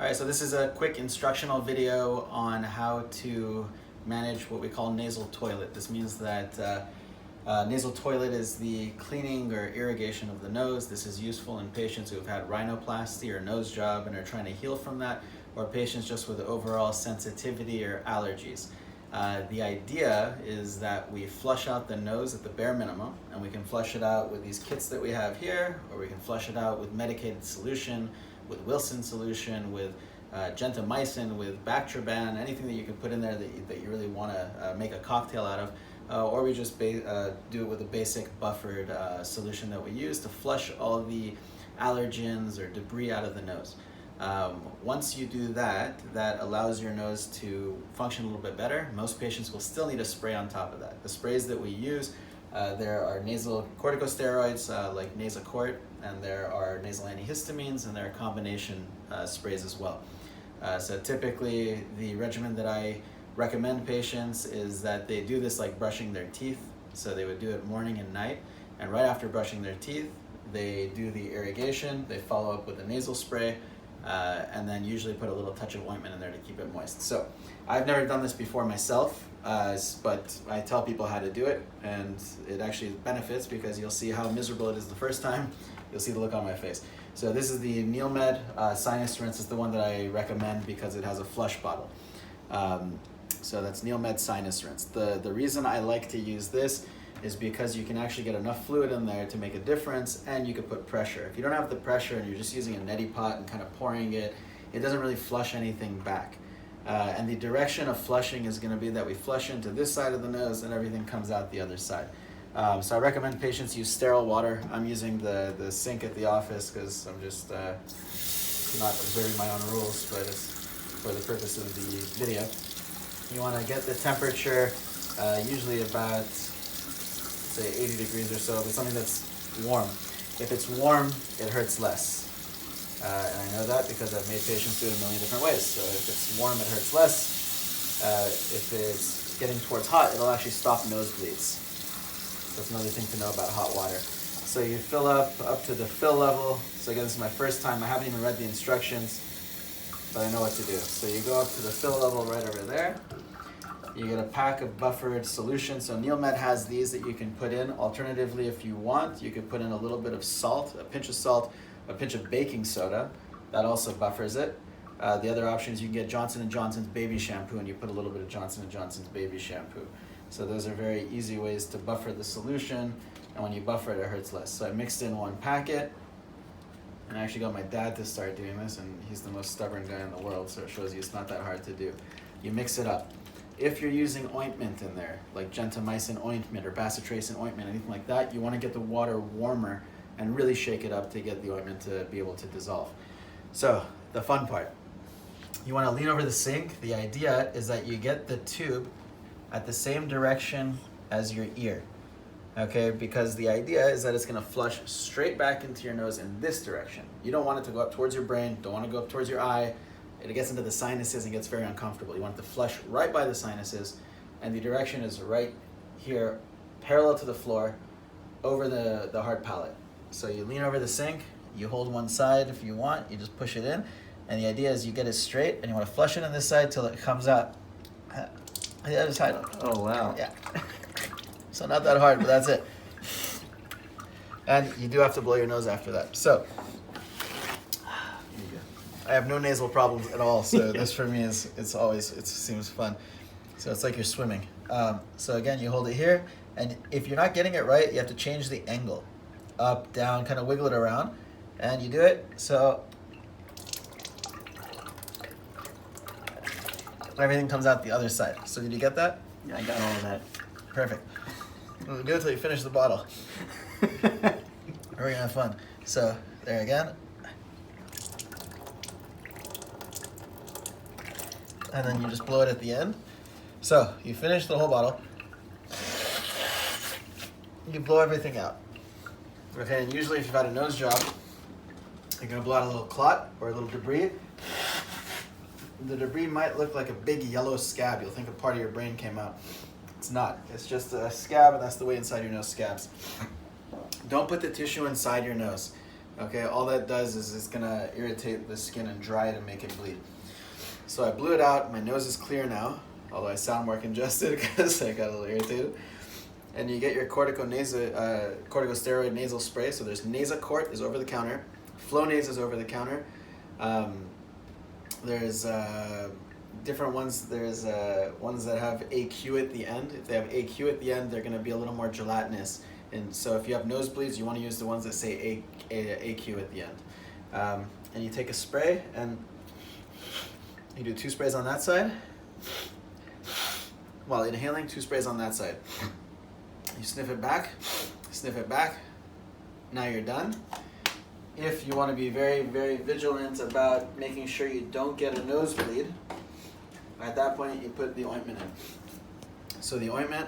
All right, so this is a quick instructional video on how to manage what we call nasal toilet. This means that nasal toilet is the cleaning or irrigation of the nose. This is useful in patients who have had rhinoplasty or nose job and are trying to heal from that, or patients just with overall sensitivity or allergies. The idea is that we flush out the nose at the bare minimum, and we can flush it out with these kits that we have here, or we can flush it out with medicated solution, with Wilson solution, with gentamicin, with Bactroban, anything that you can put in there that you really want to make a cocktail out of, or we just do it with a basic buffered solution that we use to flush all the allergens or debris out of the nose. Once you do that, that allows your nose to function a little bit better. Most patients will still need a spray on top of that. The sprays that we use, there are nasal corticosteroids like Nasacort, and there are nasal antihistamines, and there are combination sprays as well. So typically the regimen that I recommend patients is that they do this like brushing their teeth. So they would do it morning and night, and right after brushing their teeth, they do the irrigation, they follow up with a nasal spray, and then usually put a little touch of ointment in there to keep it moist. So I've never done this before myself, but I tell people how to do it, and it actually benefits because you'll see how miserable it is the first time. You'll see the look on my face. So this is the NeilMed Sinus rinse. Is the one that I recommend because it has a flush bottle. So that's NeilMed Sinus rinse. The reason I like to use this is because you can actually get enough fluid in there to make a difference, and you can put pressure. If you don't have the pressure and you're just using a neti pot and kind of pouring it, it doesn't really flush anything back. And the direction of flushing is going to be that we flush into this side of the nose and everything comes out the other side. So I recommend patients use sterile water. I'm using the sink at the office because I'm just not observing my own rules, but it's for the purpose of the video. You want to get the temperature usually about, say, 80 degrees or so, but something that's warm. If it's warm, it hurts less. And I know that because I've made patients do it a million different ways. So if it's warm, it hurts less. If it's getting towards hot, it'll actually stop nosebleeds. That's another thing to know about hot water. So you fill up to the fill level. So again, this is my first time. I haven't even read the instructions, but I know what to do. So you go up to the fill level right over there. You get a pack of buffered solution. So NeilMed has these that you can put in. Alternatively, if you want, you could put in a little bit of salt, a pinch of salt, a pinch of baking soda. That also buffers it. The other option is you can get Johnson & Johnson's baby shampoo, and you put a little bit of Johnson & Johnson's baby shampoo. So those are very easy ways to buffer the solution, and when you buffer it, it hurts less. So I mixed in one packet, and I actually got my dad to start doing this, and he's the most stubborn guy in the world, so it shows you it's not that hard to do. You mix it up. If you're using ointment in there, like gentamicin ointment or bacitracin ointment, anything like that, you want to get the water warmer and really shake it up to get the ointment to be able to dissolve. So the fun part, you want to lean over the sink. The idea is that you get the tube at the same direction as your ear, okay? Because the idea is that it's gonna flush straight back into your nose in this direction. You don't want it to go up towards your brain, don't want to go up towards your eye. It gets into the sinuses and gets very uncomfortable. You want it to flush right by the sinuses, and the direction is right here, parallel to the floor, over the hard palate. So you lean over the sink, you hold one side if you want, you just push it in, and the idea is you get it straight, and you want to flush it on this side till it comes out the other side. Oh, wow. Yeah. So not that hard, but that's it. And you do have to blow your nose after that. So I have no nasal problems at all, so this for me is, it seems fun. So it's like you're swimming. So again, you hold it here, and if you're not getting it right, you have to change the angle. Up, down, kind of wiggle it around, and you do it. So everything comes out the other side. So did you get that? Yeah, I got all of that. Perfect. We'll do it till you finish the bottle. We're gonna have fun. So there again. And then you just blow it at the end. So you finish the whole bottle. You blow everything out. Okay, and usually if you've had a nose job, you're gonna blow out a little clot or a little debris. The debris might look like a big yellow scab. You'll think a part of your brain came out. It's not. It's just a scab, and that's the way inside your nose scabs. Don't put the tissue inside your nose. Okay, all that does is it's gonna irritate the skin and dry it and make it bleed. So I blew it out, my nose is clear now, although I sound more congested because I got a little irritated. And you get your corticosteroid nasal spray. So there's Nasacort is over the counter, Flonase is over the counter. There's different ones. There's ones that have AQ at the end. If they have AQ at the end, they're going to be a little more gelatinous. And so if you have nosebleeds, you want to use the ones that say AQ at the end. And you take a spray and you do 2 sprays on that side. While inhaling, 2 sprays on that side. You sniff it back, now you're done. If you want to be very, very vigilant about making sure you don't get a nosebleed, at that point you put the ointment in. So the ointment,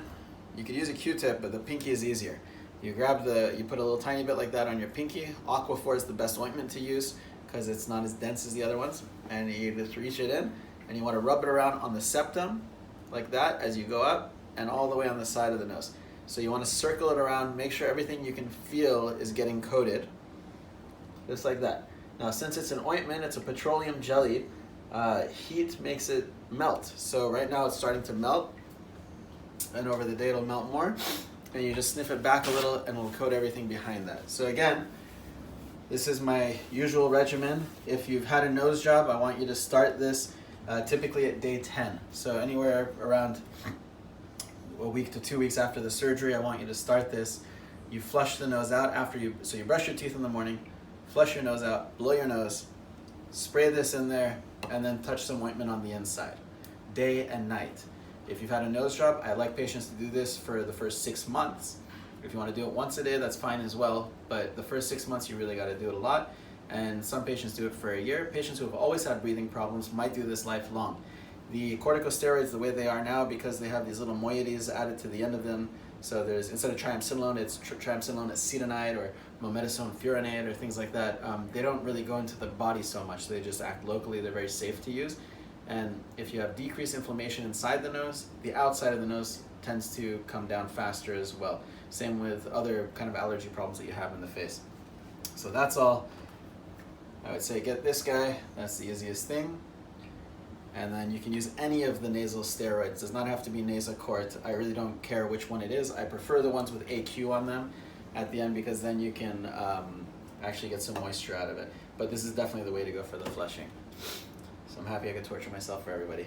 you could use a Q-tip, but the pinky is easier. You put a little tiny bit like that on your pinky. Aquaphor is the best ointment to use because it's not as dense as the other ones. And you just reach it in, and you want to rub it around on the septum, like that, as you go up, and all the way on the side of the nose. So you want to circle it around, make sure everything you can feel is getting coated, just like that. Now, since it's an ointment, it's a petroleum jelly, heat makes it melt. So right now it's starting to melt, and over the day it'll melt more. And you just sniff it back a little, and it'll coat everything behind that. So again, this is my usual regimen. If you've had a nose job, I want you to start this typically at day 10. So anywhere around a week to 2 weeks after the surgery, I want you to start this. You flush the nose out so you brush your teeth in the morning, flush your nose out, blow your nose, spray this in there, and then touch some ointment on the inside, day and night. If you've had a nose job, I like patients to do this for the first 6 months. If you want to do it once a day, that's fine as well, but the first 6 months you really got to do it a lot, and some patients do it for a year. Patients who have always had breathing problems might do this lifelong. The corticosteroids, the way they are now, because they have these little moieties added to the end of them, so there's, instead of triamcinolone, it's triamcinolone acetonide or mometasone furanate or things like that. They don't really go into the body so much. They just act locally. They're very safe to use. And if you have decreased inflammation inside the nose, the outside of the nose tends to come down faster as well. Same with other kind of allergy problems that you have in the face. So that's all. I would say get this guy. That's the easiest thing. And then you can use any of the nasal steroids. It does not have to be Nasacort. I really don't care which one it is. I prefer the ones with AQ on them at the end because then you can actually get some moisture out of it. But this is definitely the way to go for the flushing. So I'm happy I could torture myself for everybody.